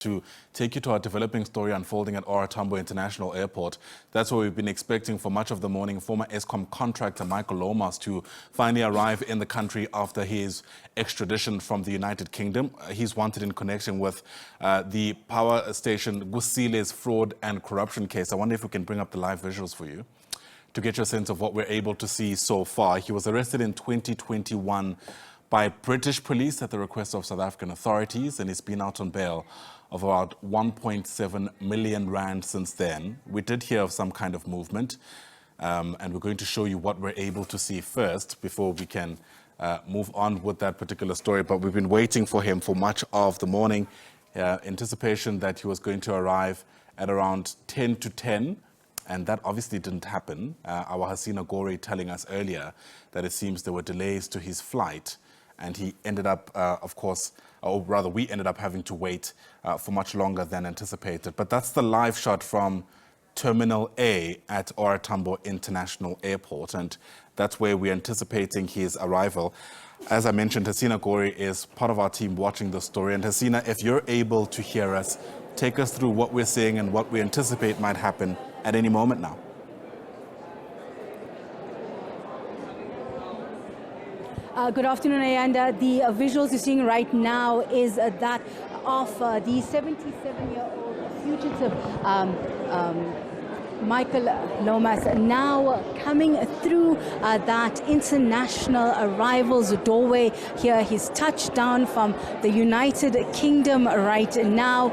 to take you to our developing story unfolding at OR Tambo International Airport. That's where we've been expecting for much of the morning former Eskom contractor Michael Lomas to finally arrive in the country after his extradition from the United Kingdom. He's wanted in connection with the power station Kusile's fraud and corruption case. I wonder if we can bring up the live visuals for you to get your sense of what we're able to see so far. He was arrested in 2021 by British police at the request of South African authorities, and he's been out on bail of about 1.7 million rand since then. We did hear of some kind of movement, and we're going to show you what we're able to see first before we can move on with that particular story. But we've been waiting for him for much of the morning, anticipation that he was going to arrive at around 10 to 10, and that obviously didn't happen. Our Hasina Gore telling us earlier that it seems there were delays to his flight, and he ended up, of course, or rather we ended up having to wait for much longer than anticipated. But that's the live shot from Terminal A at OR Tambo International Airport, and that's where we're anticipating his arrival. As I mentioned, Hasina Gore is part of our team watching the story. And Hasina, if you're able to hear us, take us through what we're seeing and what we anticipate might happen at any moment now. Good afternoon, Ayanda. The visuals you're seeing right now is that of the 77-year-old fugitive Michael Lomas, now coming through that international arrivals doorway here. He's touched down from the United Kingdom right now.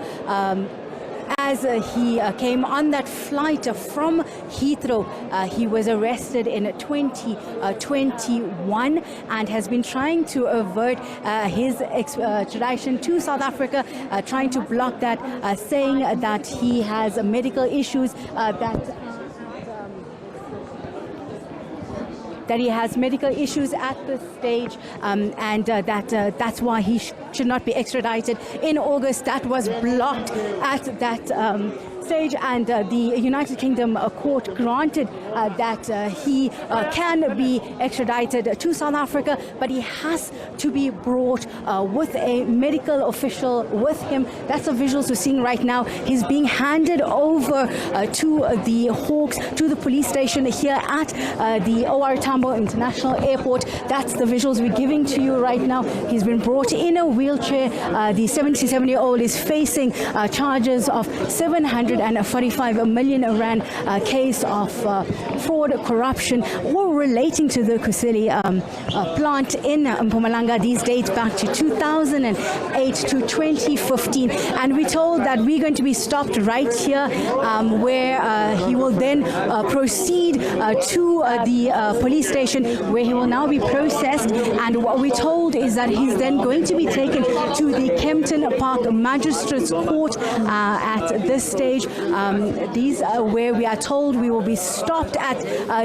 As he came on that flight from Heathrow, he was arrested in 2021 and has been trying to avert his extradition to South Africa, trying to block that, saying that he has medical issues, that he has medical issues at this stage, and that's why he should not be extradited. In August, that was blocked at that stage, and the United Kingdom court granted that he can be extradited to South Africa, but he has to be brought with a medical official with him. That's the visuals we're seeing right now. He's being handed over to the Hawks, to the police station here at the OR Tambo International Airport. That's the visuals we're giving to you right now. He's been brought in a wheelchair. The 77-year-old is facing charges of 745 million rand case of fraud, corruption, all relating to the Kusile plant in Mpumalanga. These dates back to 2008 to 2015, and we're told that we're going to be stopped right here, where he will then proceed to the police station, where he will now be processed. And what we're told is that he's then going to be taken to the Kempton Park Magistrates Court at this stage. These are where we are told we will be stopped at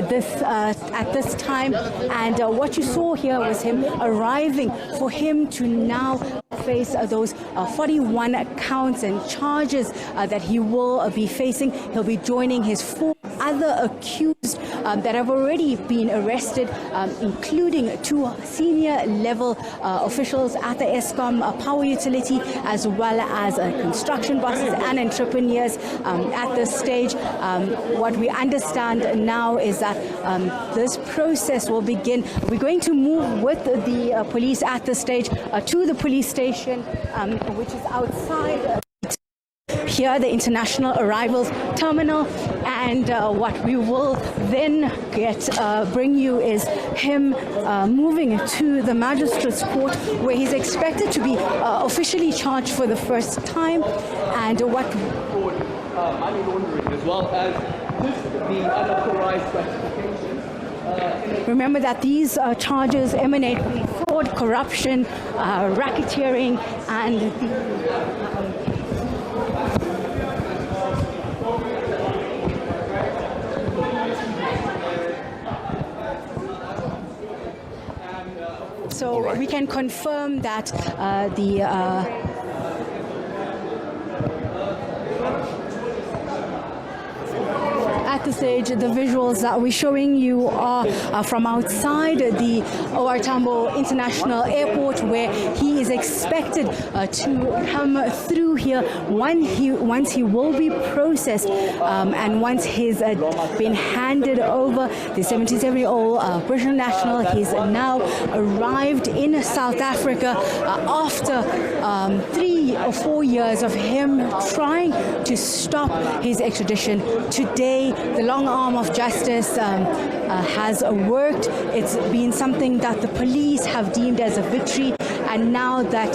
this time. And what you saw here was him arriving, for him to now face those 41 counts and charges that he will be facing. He'll be joining his 4 other accused that have already been arrested, including 2 senior level officials at the Eskom power utility, as well as construction bosses and entrepreneurs at this stage. What we understand now is that this process will begin. We're going to move with the police at this stage to the police station, which is outside here, the international arrivals terminal. And what we will then bring you is him moving to the magistrate's court, where he's expected to be officially charged for the first time. And what money laundering, as well as the unauthorized gratification. Remember that these charges emanate from fraud, corruption, racketeering, and so we can confirm that at this stage. The visuals that we're showing you are from outside the OR Tambo International Airport, where he is expected to come through here once he will be processed and once he's been handed over. The 77-year-old British national, he's now arrived in South Africa after 3 or 4 years of him trying to stop his extradition. Today, the long arm of justice has worked. It's been something that the police have deemed as a victory, and now that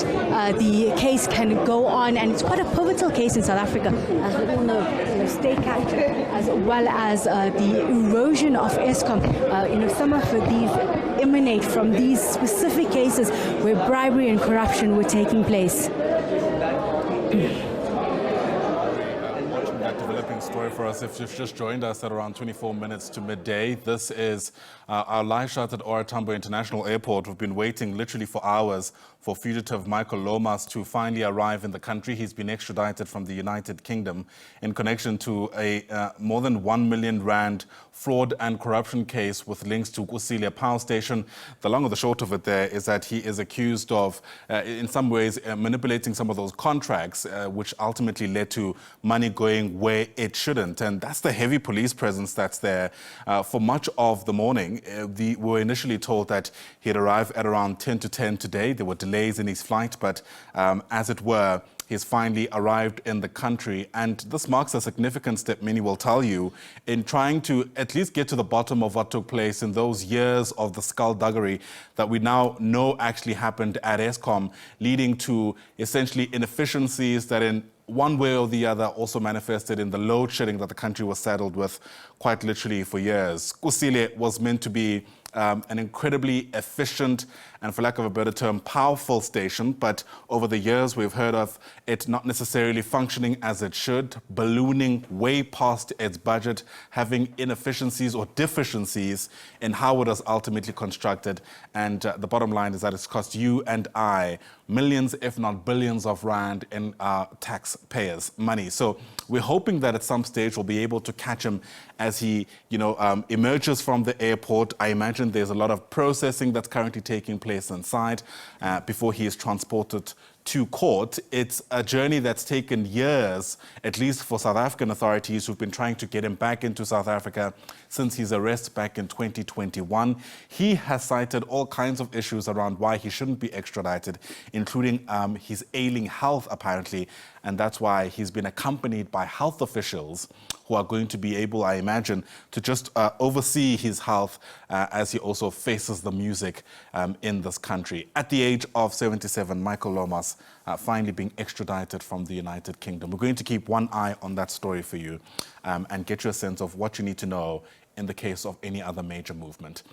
the case can go on, and it's quite a pivotal case in South Africa, as we all know, state capture, as well as the erosion of Eskom. Some of these emanate from these specific cases where bribery and corruption were taking place. Watching that developing story for us, if you've just joined us at around 24 minutes to midday, this is our live shot at OR Tambo International Airport. We've been waiting literally for hours for fugitive Michael Lomas to finally arrive in the country. He's been extradited from the United Kingdom in connection to a more than 1 million rand fraud and corruption case with links to Kusile Power Station. The long or the short of it there is that he is accused of, in some ways, manipulating some of those contracts, which ultimately led to money going where it shouldn't. And that's the heavy police presence that's there. For much of the morning, we were initially told that he'd arrive at around 10 to 10 today. There were delays in his flight, but as it were, he's finally arrived in the country. And this marks a significant step, many will tell you, in trying to at least get to the bottom of what took place in those years of the skullduggery that we now know actually happened at Eskom, leading to essentially inefficiencies that in one way or the other also manifested in the load shedding that the country was saddled with quite literally for years. Kusile was meant to be an incredibly efficient and, for lack of a better term, powerful station. But over the years, we've heard of it not necessarily functioning as it should, ballooning way past its budget, having inefficiencies or deficiencies in how it was ultimately constructed. And the bottom line is that it's cost you and I millions, if not billions of rand in taxpayers' money. So we're hoping that at some stage we'll be able to catch him as he, emerges from the airport. I imagine there's a lot of processing that's currently taking place inside before he is transported to court. It's a journey that's taken years, at least for South African authorities who've been trying to get him back into South Africa since his arrest back in 2021. He has cited all kinds of issues around why he shouldn't be extradited, including his ailing health, apparently. And that's why he's been accompanied by health officials who are going to be able, I imagine, to just oversee his health as he also faces the music in this country. At the age of 77, Michael Lomas finally being extradited from the United Kingdom. We're going to keep one eye on that story for you and get you a sense of what you need to know in the case of any other major movement.